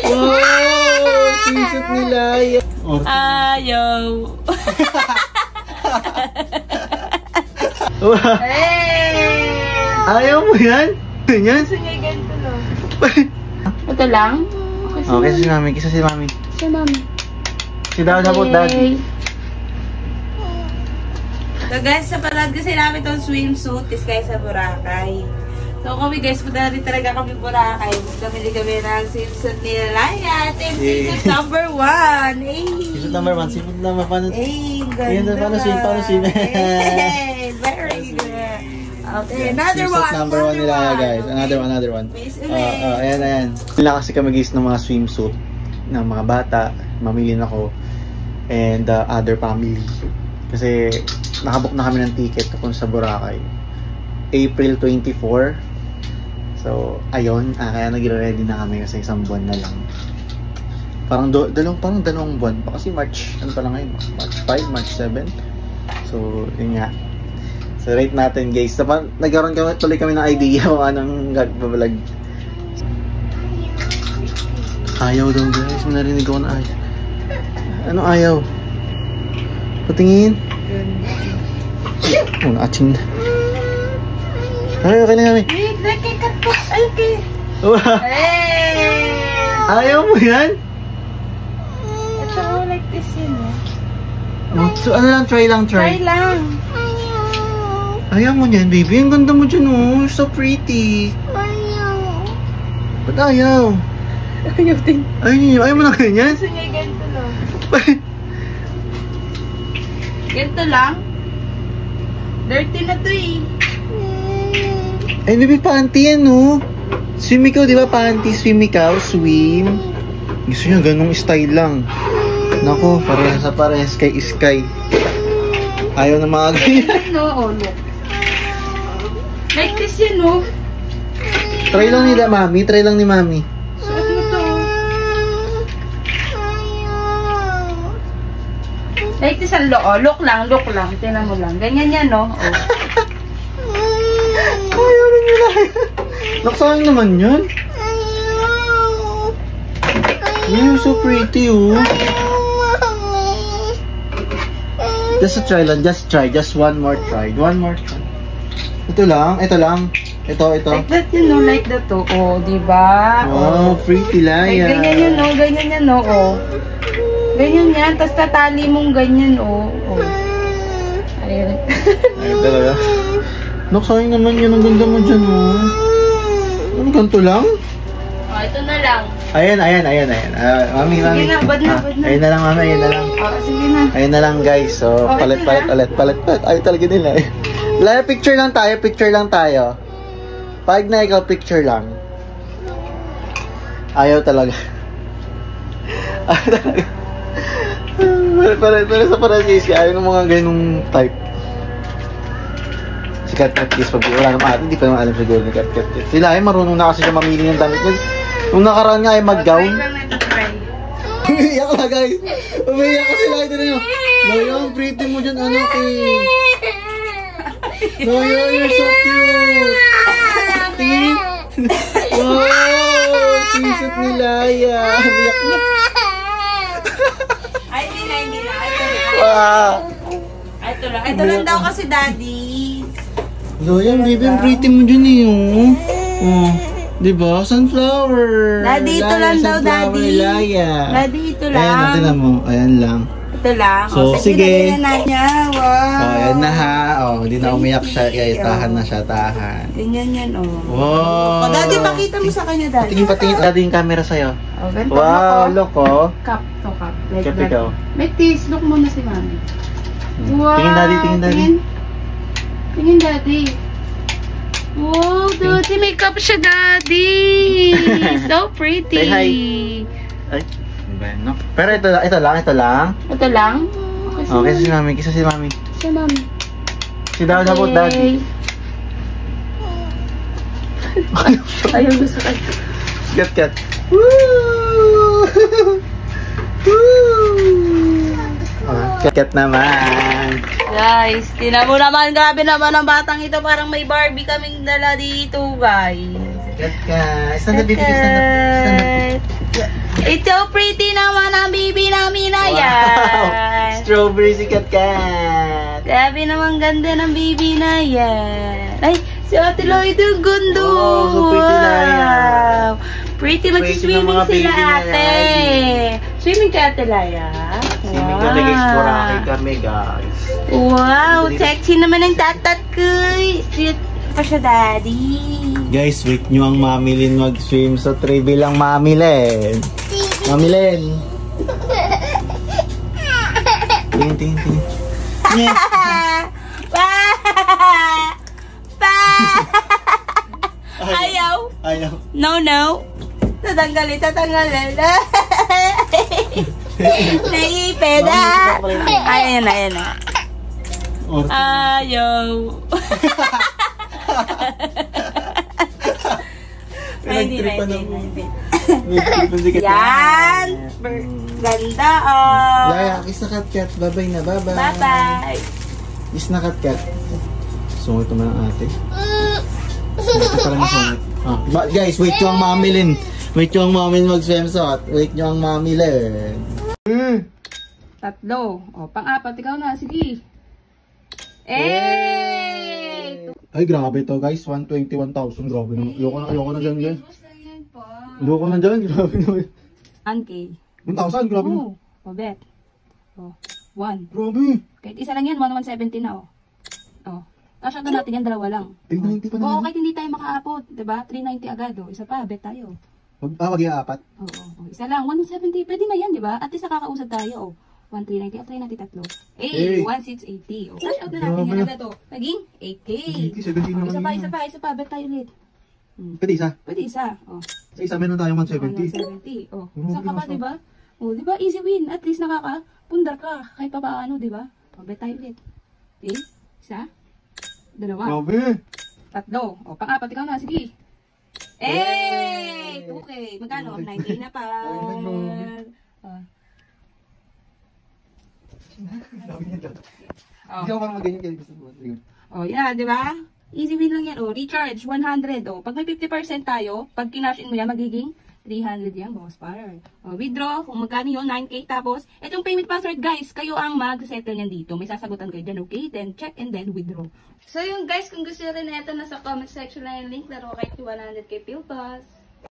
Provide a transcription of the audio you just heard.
Wow! Swimsuit nila. Ayaw. Hey! Ayaw mo yan? Ganyan? Gusto niya ganito lang. Ito lang? Okay, si Mami. Kisa si Mami. Si Mami. Si Dad, about Dad. So guys, sa palad kasi namin itong swimsuit is guys sa Boracay. So kami guys, punta rin talaga kami Boracay. Bumili kami ng swimsuit nila Laya. Team swimsuit number 1. Hey! Swimsuit number 1. Swimsuit number 1. Hey, ganda paano swim? Hey, very good. Okay, another one. Swimsuit number 1 nila guys. Another one. Ayan. Wala kasi kami guys ng mga swimsuit ng mga bata. Mamili na ako. And other family. Kasi nakabook na kami ng ticket kung sa Boracay. April 24. So, ayun. Kaya nagre-ready na kami kasi isang buwan na lang. Parang dalawang buwan pa. Kasi March, ano pa lang ngayon? March 5, March 7. So, yun nga. So, rate natin guys. Nagkaroon tuloy kami ng idea kung anong gagbabalag. Ayaw daw guys. Narinig ko na ayaw. Ano ayaw? Patingin. Oh, na-aching na. Ay, okay na kami. Nakikat po. Okay. Hey! Ayaw mo yan? Ito like this yun So, ano lang, try lang. Try lang. Ayaw mo yan, baby. Ang ganda mo dyan, oh. You're so pretty. Ba't ayaw? Ayaw din. Ayaw mo na ganyan? Gusto niya ganito lang. Ganito lang? Dirty na to eh. Ay, baby, panty yan, no? Swim ikaw, di ba? Panty, swim ikaw, swim. Gusto niya ganong style lang. Naku, parehas kay Sky. Ayaw na mga ganyan. No, look. Like this yun, no? Try lang nila, Mami. Try lang ni Mami. Suot mo to. Like this ang look lang. Tingnan mo lang. Ganyan yan, no? Ayaw rin nila. Naksayang naman yun. You're so pretty, oh. Just a try lang. Just try. Just one more try. Ito lang. Ito. Like that yun, no? Like that, oh. Oh, diba? Wow, pretty Laya. Like, ganyan yan, no? Oh. Ganyan yan. Tapos tatali mong ganyan, oh. Ayun. Ayun talaga. Naksayang naman yun. Ang ganda mo dyan, oh. Ano, ganito lang? Oh, ito na lang. Ayan. Mami. Sige na, bad na. Ayun na lang, Mami. Ayun na lang. Oh, sige na. Ayun na lang, guys. So, Oh, palit. Ay, talaga nila. Laya, picture lang tayo. Pag na ikaw, picture lang. Ayaw talaga. Para sa paransis, ayaw ng mga ganung type. Si Kat Kiss, pag wala naman atin, hindi pa naman alam siguro ni Kat Kiss. Sila ay marunong na kasi siya mamili ng damit. Nung nakaraan nga ay mag-gown. Umiiyak na guys. Umiiyak kasi lang ito na yun. Loyong, pretty mo dyan, anak eh. Loyong, you're so cute. Tingin. Wow, swimsuit ni Laya. Umiiyak na. Ay, hindi na. Wow. Ito lang daw kasi daddy. Loyong, baby, ang pretty mo dyan eh. Oh. Diba? Sunflower. Daddy, ito lang daw, daddy. Laya. Daddy, ito lang. Ayan, natin na mo. Ayan lang. Ito lang. So, sige. Na niya. Wow. Ayan na ha. Hindi na umiyak siya. Guys, tahan na siya, tahan. Ganyan yan, Wow. Daddy, pakita mo sa kanya, daddy. Patingin. Daddy yung camera sa'yo. Ganito. Wow, look, oh. Cup. Like Cup that. ikaw. May taste. Look muna si Mami. Wow. Tingin, daddy. Tingin, daddy. Wow, daddy, may cup siya, daddy. So pretty. Say hi. Ay, bueno. Pero ito lang. Ito lang? Okay, si Mami. Kisa si Mami. Si Mami. Si Dad, about Daddy. Ayaw gusto ka. Kat. Woo! Kat naman. Guys, tinan mo naman, grabe naman ang batang ito. Parang may Barbie kaming dala dito, guys. Kat. Stand up, baby. Stand up. It's so pretty naman ang baby namin na yan. Strawberry si Kat. Grabe naman ganda ng baby na yan. Ay, si Ate Lloyd yung gundo. Oh, so pretty na yan. Pretty mag-swimming sila ate. Swimming ka Ate Laya? Swimming kami guys, Boracay kami guys. Wow, sexy naman ang tatat ko. Sweet pa siya daddy. Guys, wait nyo ang Mamilin mag-swim sa tray bilang Mamilin. Mamilin. Ting. Ayaw. No. Tatanggalin. Naipeda. Ayan na. Ayaw. Hindi. Yan. Ganda, oh. Laya, kiss na Kat. Bye-bye na. Bye-bye. Kiss na Kat. Sungit naman ang ate. Sungit. Guys, wait nyo ang Mamilin. Wait nyo ang Mamilin mag-swimsuit. Wait nyo ang Mamilin. 3. O, pang-4. Ikaw na. Sige. Eh! Ay, grabe to guys. 121,000. Grabe naman. Ayoko na dyan guys. Ayoko na dyan. Grabe naman. 1K. 1,000. Grabe naman. O, bet. O, 1. Grabe. Kahit isa lang yan, 170 na, o. O. Kasya na natin yan, 2 lang. 390 pa na. Oo, kahit hindi tayo makaabot. Diba? 390 agad, o. Isa pa, bet tayo. Wag yung 4. Oo. Isa lang, 170. Pwede na yan, diba? At least nakakausad tayo, o. 1,390 at 393. Eh, 1,680. O, cash out na natin yan agad, o. Naging 8K. Isa pa, bet tayo ulit. Pwede isa? Pwede isa, o. Sa isa meron tayong 170. 170. O, isa ka pa, diba? O, diba? Easy win. At least nakaka-pundar ka. Kahit pa paano, diba? O, bet tayo ulit. Okay? Isa. 2. Grabe. 3. O, pang-4. Ikaw na. Sige. Eh! 2K. Magkano? 90 na pa. Ikaw parang mag-ganyan kayo. O, yan. Diba? Easy win lang yan. O, recharge. 100. O, pag may 50% tayo, pag kinash in mo yan, magiging 300 yan, boss par. O, withdraw, kung magkano yun, 9K. Tapos, itong payment password, guys, kayo ang mag-settle yan dito. May sasagutan kayo dyan, okay? Then, check and then withdraw. So, yung guys, kung gusto rin na ito, nasa comment section na yung link. Laro kahit 100K Pilpas.